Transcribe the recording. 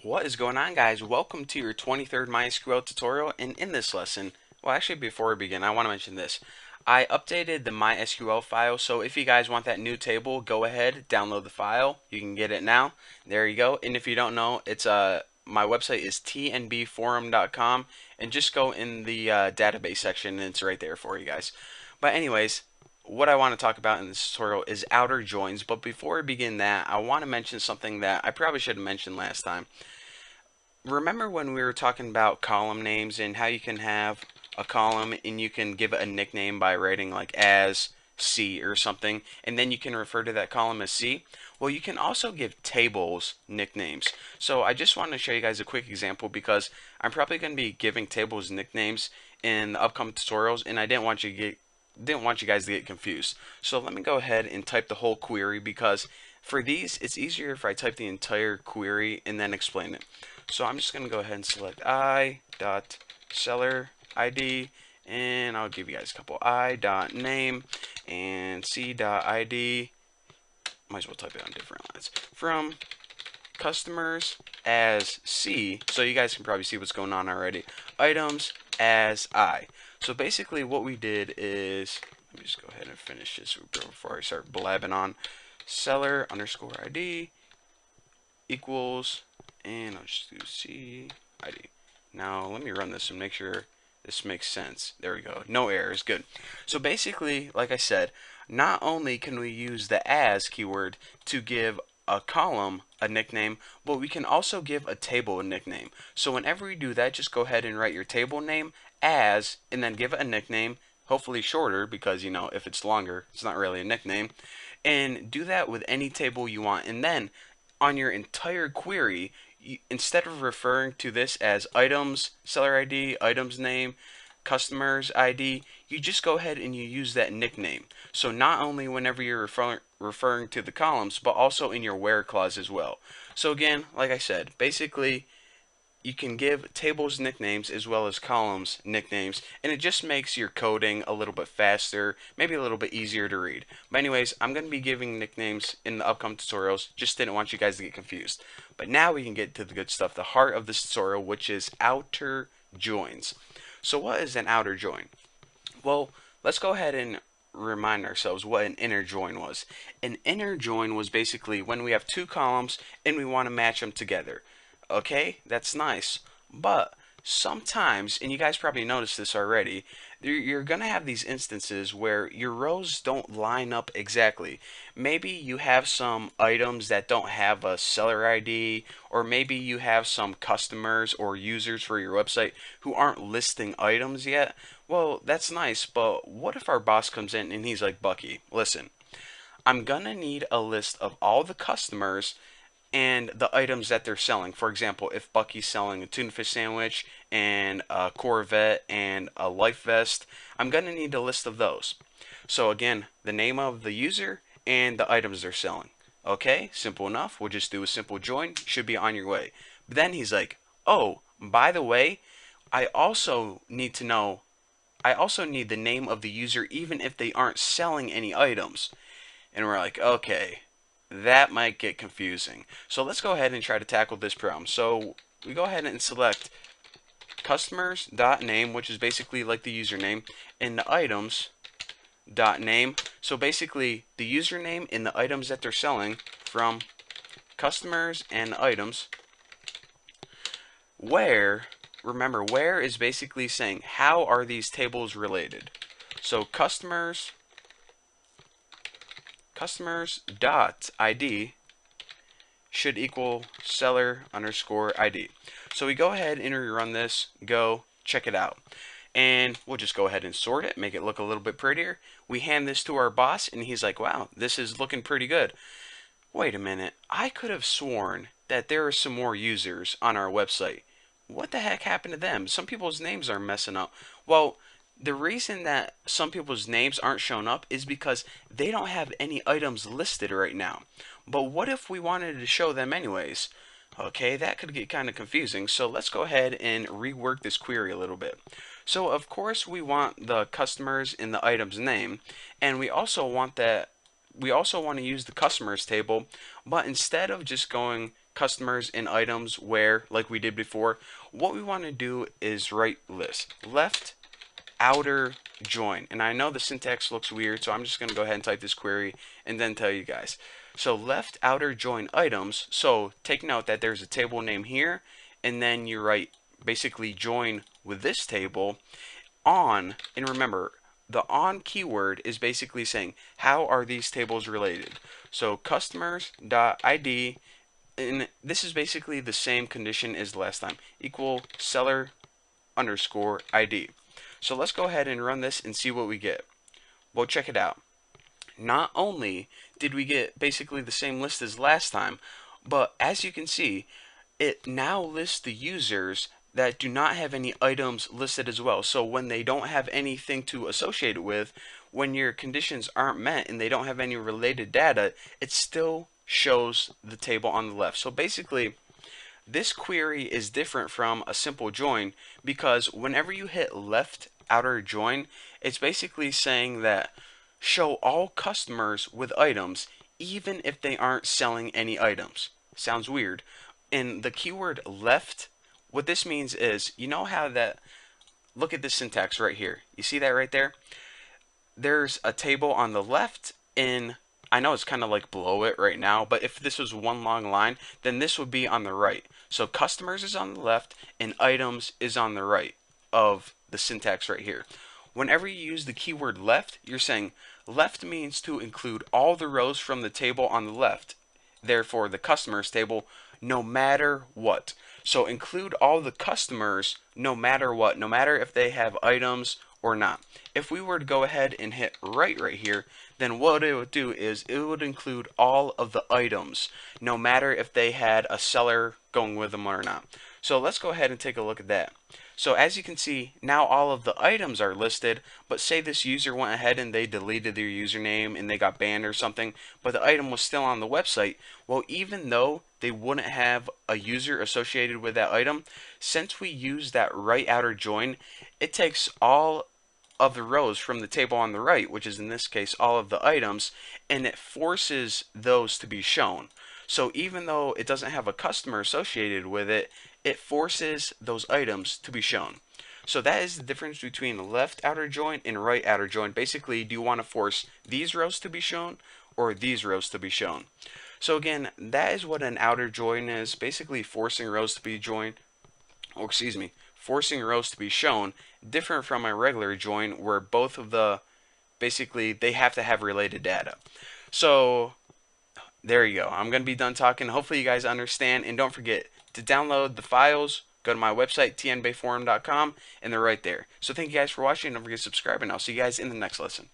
What is going on, guys? Welcome to your 23rd MySQL tutorial, and in this lesson, well, actually before we begin, I want to mention this. I updated the MySQL file, so if you guys want that new table, go ahead, download the file. You can get it now. There you go. And if you don't know, it's my website is tnbforum.com, and just go in the database section, and it's right there for you guys. But anyways, what I want to talk about in this tutorial is outer joins. But before we begin that, I want to mention something that I probably should have mentioned last time. Remember when we were talking about column names and how you can have a column and you can give it a nickname by writing like as C or something, and then you can refer to that column as C? Well, you can also give tables nicknames. So I just wanted to show you guys a quick example because I'm probably going to be giving tables nicknames in the upcoming tutorials, and I didn't want you guys to get confused. So let me go ahead and type the whole query, because for these it's easier if I type the entire query and then explain it. So I'm just going to go ahead and select i.seller ID, and I'll give you guys a couple. i.name and c.id. Might as well type it on different lines. From customers as C, so you guys can probably see what's going on already. Items as I. So basically what we did is, let me just go ahead and finish this before I start blabbing on. Seller underscore ID equals, and I'll just do C ID. Now let me run this and make sure this makes sense. There we go. No errors. Good. So basically, like I said, not only can we use the as keyword to give a column a nickname, but we can also give a table a nickname. So whenever we do that, just go ahead and write your table name as, and then give it a nickname, hopefully shorter, because you know, if it's longer, it's not really a nickname. And do that with any table you want. And then on your entire query, instead of referring to this as items, seller ID, items name, customers ID, you just go ahead and you use that nickname. So not only whenever you're referring to the columns, but also in your where clause as well. So again, like I said, basically you can give tables nicknames as well as columns nicknames, and it just makes your coding a little bit faster, maybe a little bit easier to read. But anyways, I'm going to be giving nicknames in the upcoming tutorials, just didn't want you guys to get confused. But now we can get to the good stuff, the heart of this tutorial, which is outer joins. So what is an outer join? Well, let's go ahead and remind ourselves what an inner join was. An inner join was basically when we have two columns and we want to match them together. Okay, that's nice, but sometimes, and you guys probably noticed this already, you're gonna have these instances where your rows don't line up exactly. Maybe you have some items that don't have a seller ID, or maybe you have some customers or users for your website who aren't listing items yet. Well, that's nice, but what if our boss comes in and he's like, Bucky, listen, I'm gonna need a list of all the customers and the items that they're selling. For example, if Bucky's selling a tuna fish sandwich and a Corvette and a life vest, I'm going to need a list of those. So again, the name of the user and the items they're selling. Okay, simple enough. We'll just do a simple join. Should be on your way. But then he's like, oh, by the way, I also need the name of the user even if they aren't selling any items. And we're like, okay, that might get confusing. So let's go ahead and try to tackle this problem. So we go ahead and select customers.name, which is basically like the username, and the items.name. So basically the username and the items that they're selling from customers and items. Where, remember, where is basically saying how are these tables related. So customers.id should equal seller underscore ID. So we go ahead and rerun this, go check it out. And we'll just go ahead and sort it, make it look a little bit prettier. We hand this to our boss and he's like, wow, this is looking pretty good. Wait a minute, I could have sworn that there are some more users on our website. What the heck happened to them? Some people's names are messing up. Well, the reason that some people's names aren't shown up is because they don't have any items listed right now. But what if we wanted to show them anyways? Okay, that could get kind of confusing. So let's go ahead and rework this query a little bit. So of course we want the customers in the item's name, and we also want to use the customers table, but instead of just going customers in items where like we did before, what we want to do is write left outer join. And I know the syntax looks weird, so I'm just going to go ahead and type this query and then tell you guys. So left outer join items. So take note that there's a table name here, and then you write basically join with this table on. And remember, the on keyword is basically saying how are these tables related. So customers.id, and this is basically the same condition as last time, equal seller underscore ID. So let's go ahead and run this and see what we get. Well, check it out. Not only did we get basically the same list as last time, but as you can see, it now lists the users that do not have any items listed as well. So when they don't have anything to associate it with, when your conditions aren't met and they don't have any related data, it still shows the table on the left. So basically, this query is different from a simple join because whenever you hit left outer join, it's basically saying that show all customers with items even if they aren't selling any items. Sounds weird. In the keyword left, what this means is, you know how that, look at this syntax right here. You see that right there? There's a table on the left in, I know it's kind of like below it right now, but if this was one long line, then this would be on the right. So customers is on the left and items is on the right of the syntax right here. Whenever you use the keyword left, you're saying left means to include all the rows from the table on the left. Therefore, the customers table, no matter what. So include all the customers no matter what, no matter if they have items or not. If we were to go ahead and hit right here, then what it would do is it would include all of the items, no matter if they had a seller going with them or not. So let's go ahead and take a look at that. So as you can see, now all of the items are listed, but say this user went ahead and they deleted their username and they got banned or something, but the item was still on the website. Well, even though they wouldn't have a user associated with that item, since we use that right outer join, it takes all of the rows from the table on the right, which is in this case all of the items, and it forces those to be shown. So even though it doesn't have a customer associated with it, it forces those items to be shown. So that is the difference between left outer join and right outer join. Basically, do you want to force these rows to be shown or these rows to be shown? So again, that is what an outer join is. Basically forcing rows to be joined, or excuse me, forcing rows to be shown, different from a regular join where both of the, basically they have to have related data. So there you go. I'm going to be done talking. Hopefully you guys understand, and don't forget to download the files. Go to my website, tnbayforum.com, and they're right there. So thank you guys for watching. Don't forget to subscribe, and I'll see you guys in the next lesson.